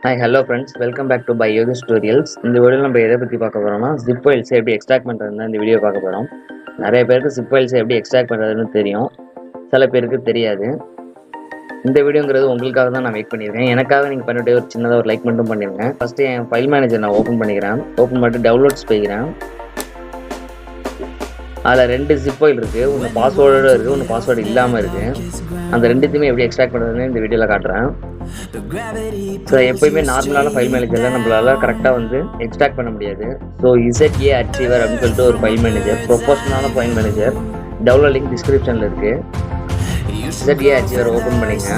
Hi, hello friends. Welcome back to YOGESH tutorials. இந்த வீடியோல நம்ம எதை பத்தி பார்க்க போறோம்னா zip files எப்படி எக்ஸ்ட்ராக்ட் பண்றதுன்னு இந்த வீடியோ பார்க்க போறோம். நிறைய பேருக்கு zip files எப்படி எக்ஸ்ட்ராக்ட் பண்றதுன்னு தெரியும். சில பேருக்கு தெரியாது. இந்த வீடியோங்கிறது உங்களுக்காக தான் நான் வெயிட் பண்ணியிருக்கேன். எனக்காக நீங்க பண்ணிட்டு ஒரு சின்னதா ஒரு லைக் மட்டும் பண்ணிருங்க. ஃபர்ஸ்ட் என் ஃபைல் மேனேஜர் நான் ஓபன் பண்ணிக்கிறேன். ஓபன் பண்ணிட்டு டவுன்லோட்ஸ் போய்க்கிறேன். அதில் 2 zip file இருக்கு. ஒன்று பாஸ்வேர்டோட இருக்கு, ஒன்று பாஸ்வேர்டு இல்லாமல் இருக்கு. அந்த ரெண்டுத்தையுமே எப்படி எக்ஸ்ட்ராக்ட் பண்ணுறதுன்னு இந்த வீடியோவில் காட்டுறேன். ஸோ எப்போயுமே நார்மலான ஃபைல் மேனேஜரில் நம்மளால கரெக்டாக வந்து எக்ஸ்ட்ராக்ட் பண்ண முடியாது. ஸோ Zachicver அப்படின்னு சொல்லிட்டு ஒரு ஃபைல் மேனேஜர், ப்ரொஃபஷனலான ஃபைல் மேனேஜர், டவுன்லோட் லிங்க் டிஸ்கிரிப்ஷனில் இருக்குது. Zachicver ஓப்பன் பண்ணிங்க.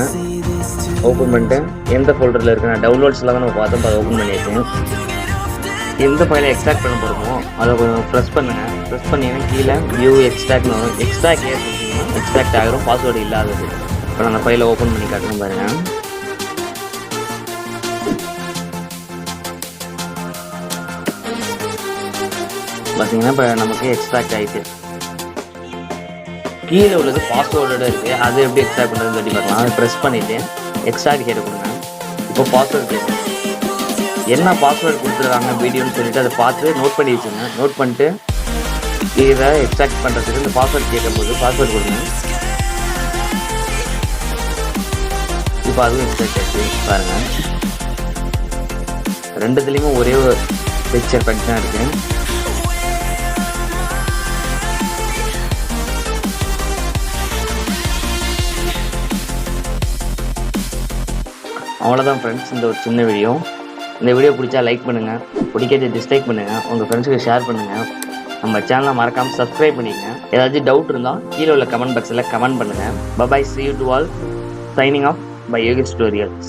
ஓப்பன் பண்ணிட்டு எந்த ஃபோல்டரில் இருக்குது, நான் டவுன்லோட்ஸ்லாம் நம்ம பார்த்தோம், அதை ஓப்பன் பண்ணியிருக்கேன். எந்த ஃபைலை எக்ஸ்ட்ராக்ட் பண்ண போகிறோமோ அதை கொஞ்சம் ப்ரெஸ் பண்ணுங்கள். ப்ரெஸ் பண்ணிங்கன்னா கீழே வியூ எக்ஸ்ட்ராக்ட்னு வரும். எக்ஸ்ட்ராக்ட் கொடுத்தீங்கன்னா எக்ஸ்ட்ராக்ட் ஆகிரும், பாஸ்வேர்டு இல்லாதது. இப்போ நான் அந்த ஃபைலை ஓப்பன் பண்ணி காட்டுறேன் பாருங்கள். பார்த்தீங்கன்னா இப்போ நமக்கு எக்ஸ்ட்ராக்ட் ஆகிட்டு கீழே உள்ளது பாஸ்வேர்டோட இருக்குது. அது எப்படி எக்ஸ்ட்ராக்ட் பண்ணுறதுன்னு சொல்லி பார்க்கலாம். அதை ப்ரெஸ் பண்ணிவிட்டு எக்ஸ்ட்ராக்ட் கேட்டு கொடுங்க. இப்போ பாஸ்வேர்டு கேட்கும். என்ன பாஸ்வேர்டு கொடுத்துருக்காங்க வீடியோன்னு சொல்லிட்டு அதை பார்த்து நோட் பண்ணி வச்சுங்க. நோட் பண்ணிட்டு இதை எக்ஸ்ட்ராக்ட் பண்ணுறதுக்கு இந்த பாஸ்வேர்டு கேட்கும்போது பாஸ்வேர்டு கொடுங்க. இப்போ அதுவும் எக்ஸ்ட்ராக்ட் ஆகிடுச்சு பாருங்கள். ரெண்டுத்துலேயுமே ஒரே ஒரு பிக்சர் பண்ணி தான் இருக்குது. அவ்வளோதான் ஃப்ரெண்ட்ஸ், இந்த ஒரு சின்ன வீடியோ. இந்த வீடியோ பிடிச்சா லைக் பண்ணுங்கள், பிடிக்காத டிஸ்லைக் பண்ணுங்கள், உங்கள் ஃப்ரெண்ட்ஸுக்கு ஷேர் பண்ணுங்கள். நம்ம சேனலை மறக்காமல் சப்ஸ்கிரைப் பண்ணிக்கங்க. ஏதாச்சும் டவுட் இருந்தால் கீழே உள்ள கமெண்ட் பாக்ஸில் கமெண்ட் பண்ணுங்கள். Bye, see you to all. Signing off by YOGESH tutorials.